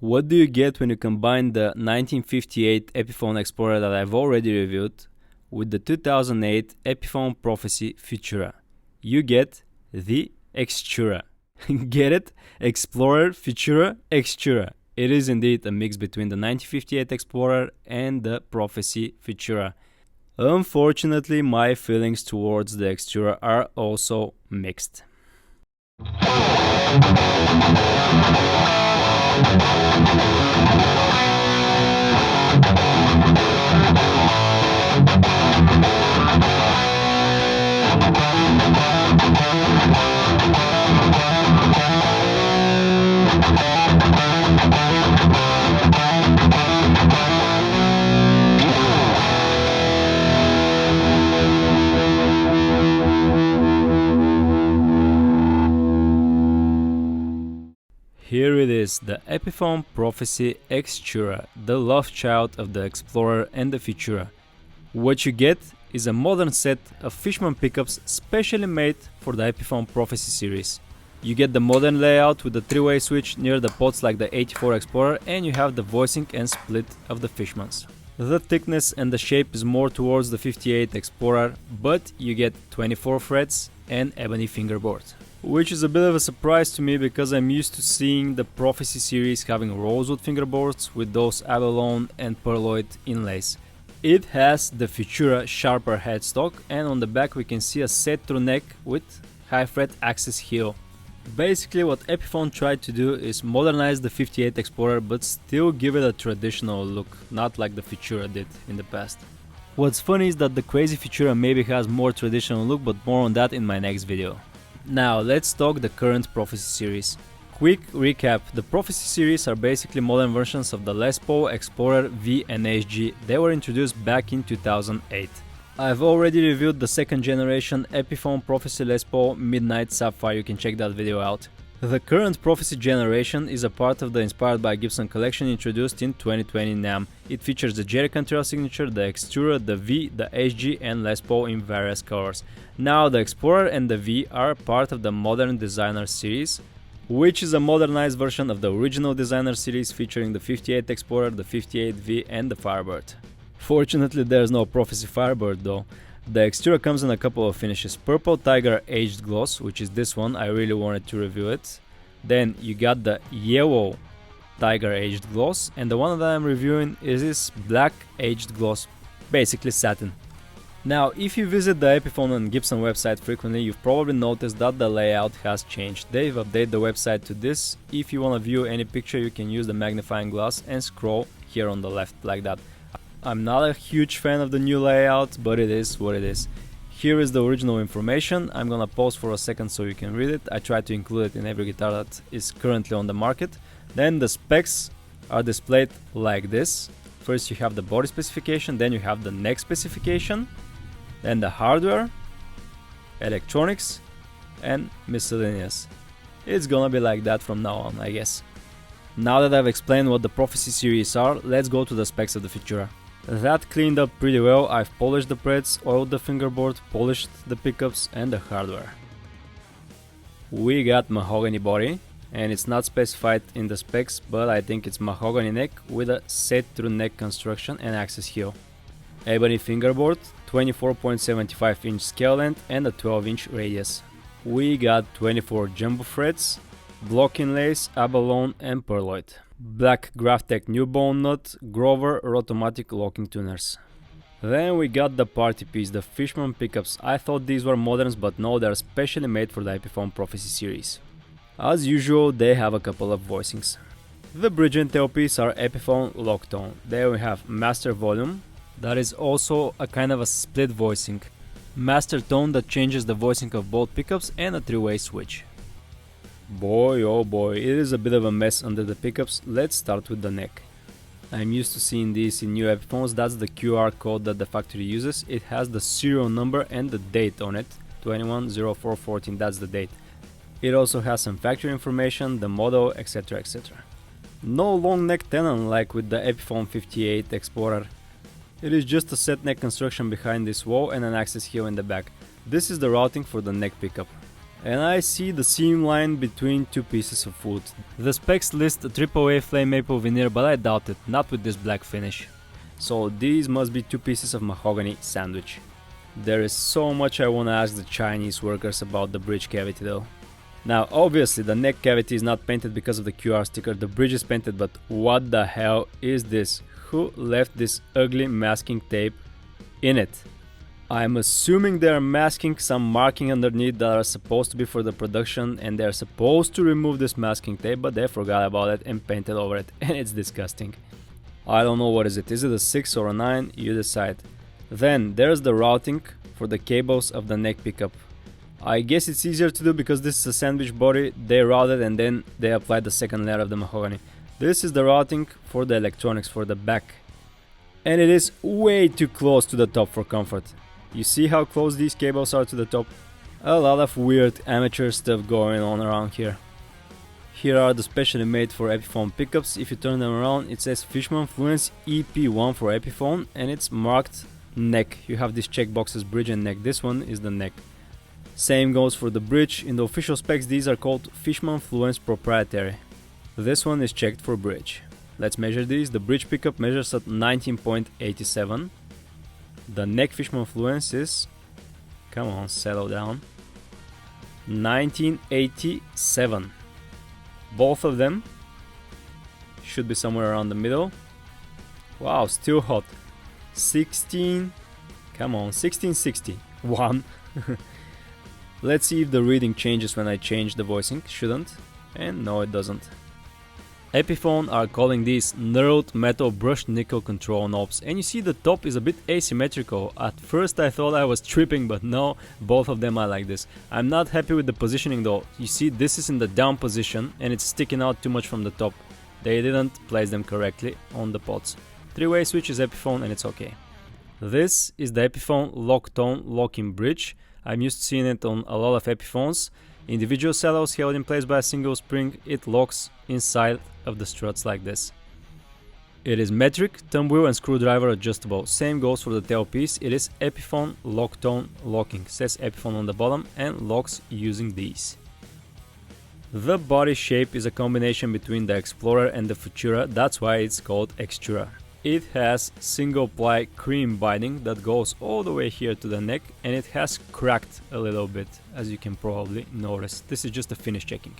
What do you get when you combine the 1958 Epiphone Explorer that I've already reviewed with the 2008 Epiphone Prophecy Futura? You get the Extura. Get it? Explorer, Futura, Extura. It is indeed a mix between the 1958 Explorer and the Prophecy Futura. Unfortunately, my feelings towards the Extura are also mixed. Here it is, the Epiphone Prophecy Extura, the love child of the Explorer and the Futura. What you get is a modern set of Fishman pickups specially made for the Epiphone Prophecy series. You get the modern layout with the 3-way switch near the pots like the 84 Explorer, and you have the voicing and split of the Fishmans. The thickness and the shape is more towards the 58 Explorer, but you get 24 frets and ebony fingerboard. Which is a bit of a surprise to me because I'm used to seeing the Prophecy series having rosewood fingerboards with those abalone and pearloid inlays. It has the Futura sharper headstock, and on the back we can see a set-through neck with high fret access heel. Basically what Epiphone tried to do is modernize the 58 Explorer but still give it a traditional look, not like the Futura did in the past. What's funny is that the crazy Futura maybe has more traditional look, but more on that in my next video. Now let's talk the current Prophecy series. Quick recap, the Prophecy series are basically modern versions of the Les Paul, Explorer, V and HG. They were introduced back in 2008. I've already reviewed the second generation Epiphone Prophecy Les Paul Midnight Sapphire, you can check that video out. The current Prophecy generation is a part of the Inspired by Gibson collection introduced in 2020 NAMM. It features the Jerry Cantrell signature, the Extura, the V, the HG and Les Paul in various colors. Now the Explorer and the V are part of the Modern Designer series, which is a modernized version of the original Designer series featuring the 58 Explorer, the 58 V and the Firebird. Fortunately there's no Prophecy Firebird though. The Extura comes in a couple of finishes. Purple Tiger Aged Gloss, which is this one, I really wanted to review it. Then you got the Yellow Tiger Aged Gloss, and the one that I'm reviewing is this Black Aged Gloss, basically satin. Now, if you visit the Epiphone and Gibson website frequently, you've probably noticed that the layout has changed. They've updated the website to this. If you want to view any picture, you can use the magnifying glass and scroll here on the left like that. I'm not a huge fan of the new layout, but it is what it is. Here is the original information. I'm gonna pause for a second so you can read it. I try to include it in every guitar that is currently on the market. Then the specs are displayed like this. First you have the body specification, then you have the neck specification, then the hardware, electronics, and miscellaneous. It's gonna be like that from now on, I guess. Now that I've explained what the Prophecy series are, let's go to the specs of the Futura. That cleaned up pretty well. I've polished the frets, oiled the fingerboard, polished the pickups and the hardware. We got mahogany body, and it's not specified in the specs, but I think it's mahogany neck with a set-through neck construction and access heel. Ebony fingerboard, 24.75 inch scale length and a 12 inch radius. We got 24 jumbo frets, block inlays, abalone and pearloid. Black Graphtec new bone nut, Grover Rotomatic locking tuners. Then we got the party piece, the Fishman pickups. I thought these were moderns, but no, they're specially made for the Epiphone Prophecy series. As usual, they have a couple of voicings. The bridge and tailpiece are Epiphone lock tone. There we have master volume, that is also a kind of a split voicing. Master tone that changes the voicing of both pickups, and a 3-way switch. Boy oh boy, it is a bit of a mess under the pickups. Let's start with the neck. I'm used to seeing these in new Epiphones. That's the QR code that the factory uses. It has the serial number and the date on it, 21/04/14, that's the date. It also has some factory information, the model, etc, etc. No long neck tenon like with the Epiphone 58 Explorer. It is just a set neck construction behind this wall and an access heel in the back. This is the routing for the neck pickup. and I see the seam line between two pieces of wood. The specs list a AAA flame maple veneer, but I doubt it, not with this black finish. So these must be two pieces of mahogany sandwich. There is so much I want to ask the Chinese workers about the bridge cavity though. Now obviously the neck cavity is not painted because of the QR sticker, the bridge is painted, but what the hell is this? Who left this ugly masking tape in it? I'm assuming they are masking some marking underneath that are supposed to be for the production, and they're supposed to remove this masking tape, but they forgot about it and painted over it, and it's disgusting. I don't know what is it. Is it a 6 or a 9? You decide. Then there's the routing for the cables of the neck pickup. I guess it's easier to do because this is a sandwich body. They routed and then they applied the second layer of the mahogany. This is the routing for the electronics for the back. And it is way too close to the top for comfort. You see how close these cables are to the top? A lot of weird amateur stuff going on around here. Here are the specially made for Epiphone pickups. If you turn them around, it says Fishman Fluence EP1 for Epiphone, and it's marked neck. You have these check boxes, bridge and neck. This one is the neck. Same goes for the bridge. In the official specs, these are called Fishman Fluence Proprietary. This one is checked for bridge. Let's measure these. The bridge pickup measures at 19.87. The neck Fishman Fluence is, come on, settle down, 1987. Both of them should be somewhere around the middle. Wow, still hot. 16, come on, 1661. Let's see if the reading changes when I change the voicing. Shouldn't, and no, it doesn't. Epiphone are calling these knurled metal brushed nickel control knobs, and you see the top is a bit asymmetrical. At first I thought I was tripping, but no, both of them are like this. I'm not happy with the positioning though. You see, this is in the down position and it's sticking out too much from the top. They didn't place them correctly on the pots. Three-way switch is Epiphone and it's okay. This is the Epiphone lock tone locking bridge. I'm used to seeing it on a lot of Epiphones. Individual cellos held in place by a single spring, it locks inside of the struts like this. It is metric, thumb wheel and screwdriver adjustable. Same goes for the tailpiece. It is Epiphone lock tone locking. Says Epiphone on the bottom and locks using these. The body shape is a combination between the Explorer and the Futura. That's why it's called Extura. It has single ply cream binding that goes all the way here to the neck, and it has cracked a little bit, as you can probably notice. This is just a finish checking.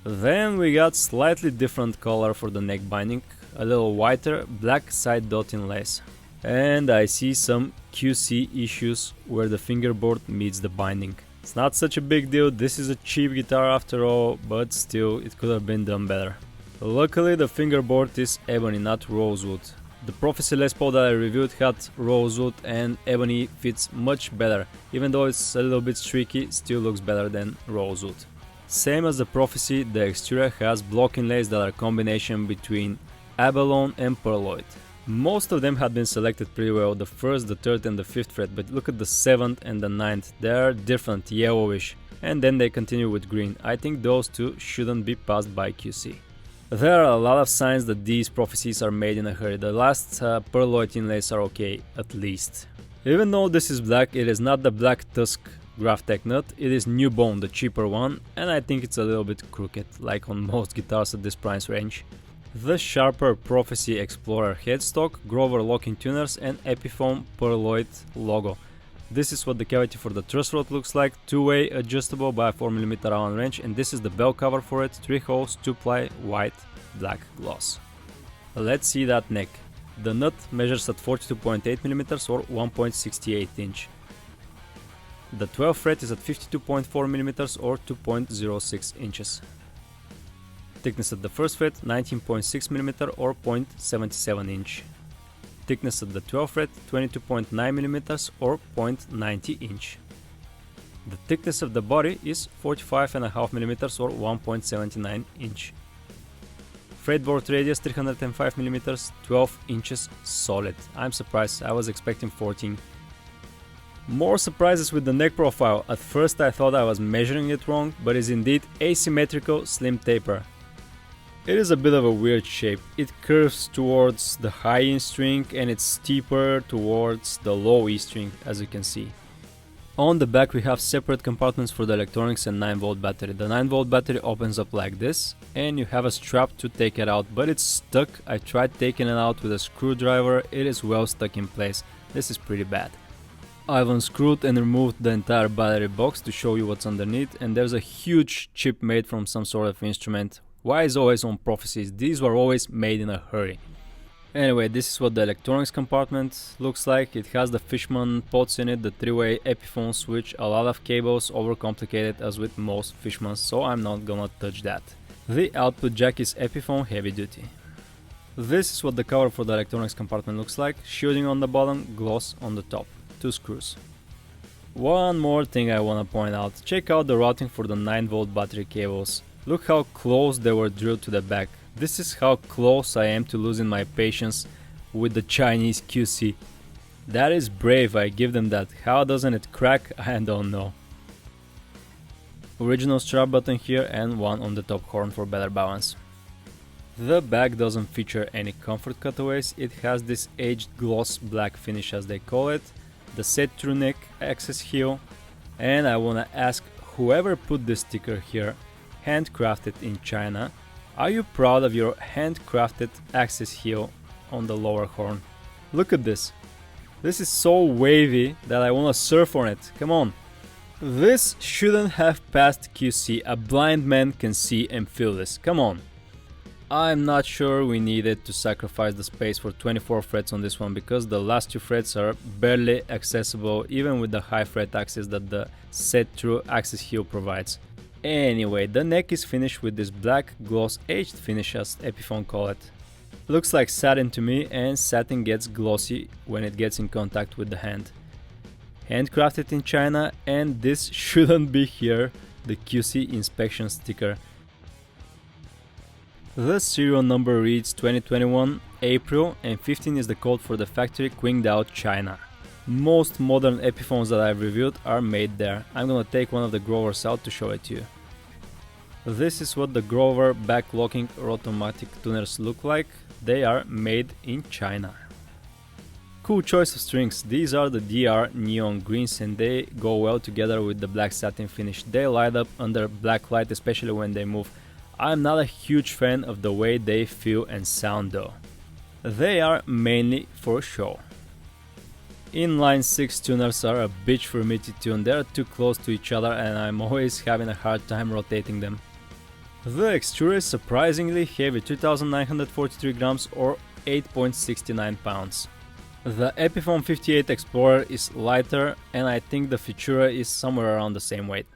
Then we got slightly different color for the neck binding, a little whiter, black side dotting lace. And I see some QC issues where the fingerboard meets the binding. It's not such a big deal, this is a cheap guitar after all, but still it could have been done better. Luckily the fingerboard is ebony, not rosewood. The Prophecy Les Paul that I reviewed had rosewood, and ebony fits much better. Even though it's a little bit streaky, still looks better than rosewood. Same as the Prophecy, the Extura has block inlays that are a combination between abalone and pearloid. Most of them had been selected pretty well, the 1st, the 3rd and the 5th fret, but look at the 7th and the 9th, they are different, yellowish, and then they continue with green. I think those two shouldn't be passed by QC. There are a lot of signs that these Prophecies are made in a hurry. The last pearloid inlays are okay, at least. Even though this is black, it is not the Black Tusk Graphtec nut, it is New Bone, the cheaper one, and I think it's a little bit crooked, like on most guitars at this price range. The sharper Prophecy Explorer headstock, Grover locking tuners and Epiphone pearloid logo. This is what the cavity for the truss rod looks like, two-way adjustable by a 4mm Allen wrench, and this is the bell cover for it, 3 holes, 2-ply, white, black gloss. Let's see that neck. The nut measures at 42.8mm or 1.68 inch. The 12th fret is at 52.4mm or 2.06 inches. Thickness at the 1st fret 19.6mm or 0.77 inch. Thickness at the 12th fret 22.9mm or 0.90 inch. The thickness of the body is 45.5mm or 1.79 inch. Fretboard radius 305mm, 12 inches solid. I'm surprised, I was expecting 14. More surprises with the neck profile. At first I thought I was measuring it wrong, but it's indeed asymmetrical slim taper. It is a bit of a weird shape. It curves towards the high E string and it's steeper towards the low E string, as you can see. On the back we have separate compartments for the electronics and 9-volt battery. The 9-volt battery opens up like this and you have a strap to take it out, but it's stuck. I tried taking it out with a screwdriver, it is well stuck in place. This is pretty bad. I've unscrewed and removed the entire battery box to show you what's underneath, and there's a huge chip made from some sort of instrument. Why is always on Prophecies? These were always made in a hurry. Anyway, this is what the electronics compartment looks like. It has the Fishman pots in it, the 3-way Epiphone switch, a lot of cables, overcomplicated as with most Fishmans, so I'm not gonna touch that. The output jack is Epiphone heavy duty. This is what the cover for the electronics compartment looks like. Shielding on the bottom, gloss on the top. 2 screws. One more thing I wanna point out. Check out the routing for the 9-volt battery cables. Look how close they were drilled to the back. This is how close I am to losing my patience with the Chinese QC. That is brave, I give them that. How doesn't it crack? I don't know. Original strap button here and one on the top horn for better balance. The back doesn't feature any comfort cutaways. It has this aged gloss black finish as they call it, the set through neck access heel, and I wanna ask whoever put this sticker here, handcrafted in China, are you proud of your handcrafted access heel on the lower horn? Look at this. This is so wavy that I wanna surf on it. Come on. This shouldn't have passed QC. A blind man can see and feel this. Come on. I'm not sure we needed to sacrifice the space for 24 frets on this one, because the last 2 frets are barely accessible even with the high fret access that the set through access heel provides. Anyway, the neck is finished with this black gloss aged finish as Epiphone call it. Looks like satin to me, and satin gets glossy when it gets in contact with the hand. Handcrafted in China, and this shouldn't be here, the QC inspection sticker. The serial number reads 2021 April and 15 is the code for the factory Qingdao, China. Most modern Epiphones that I've reviewed are made there. I'm gonna take one of the Grovers out to show it to you. This is what the Grover back-locking automatic tuners look like. They are made in China. Cool choice of strings. These are the DR neon greens and they go well together with the black satin finish. They light up under black light, especially when they move. I'm not a huge fan of the way they feel and sound though. They are mainly for show. Inline 6 tuners are a bitch for me to tune. They are too close to each other and I'm always having a hard time rotating them. The Extura is surprisingly heavy, 2943 grams or 8.69 pounds. The Epiphone 58 Explorer is lighter and I think the Futura is somewhere around the same weight.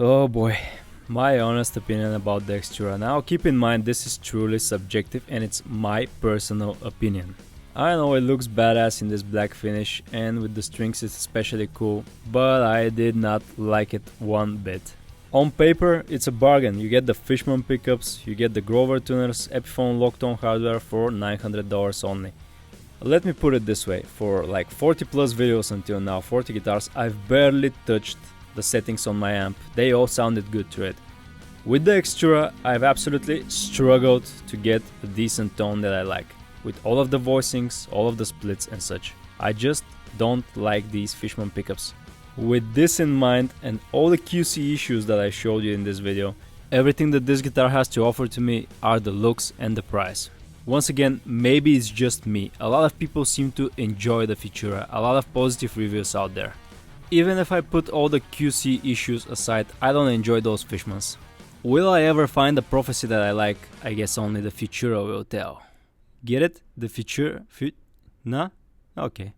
Oh boy, my honest opinion about the Extura. Now keep in mind this is truly subjective and it's my personal opinion. I know it looks badass in this black finish and with the strings it's especially cool, but I did not like it one bit. On paper it's a bargain, you get the Fishman pickups, you get the Grover tuners, Epiphone locked-on hardware for $900 only. Let me put it this way, for like 40 plus videos until now, 40 guitars, I've barely touched the settings on my amp. They all sounded good to it. With the Extura, I've absolutely struggled to get a decent tone that I like. With all of the voicings, all of the splits and such. I just don't like these Fishman pickups. With this in mind and all the QC issues that I showed you in this video, everything that this guitar has to offer to me are the looks and the price. Once again, maybe it's just me. A lot of people seem to enjoy the Futura, a lot of positive reviews out there. Even if I put all the QC issues aside, I don't enjoy those Fishmans. Will I ever find a Prophecy that I like? I guess only the Futura will tell. Get it? The Futura? Nah? Okay.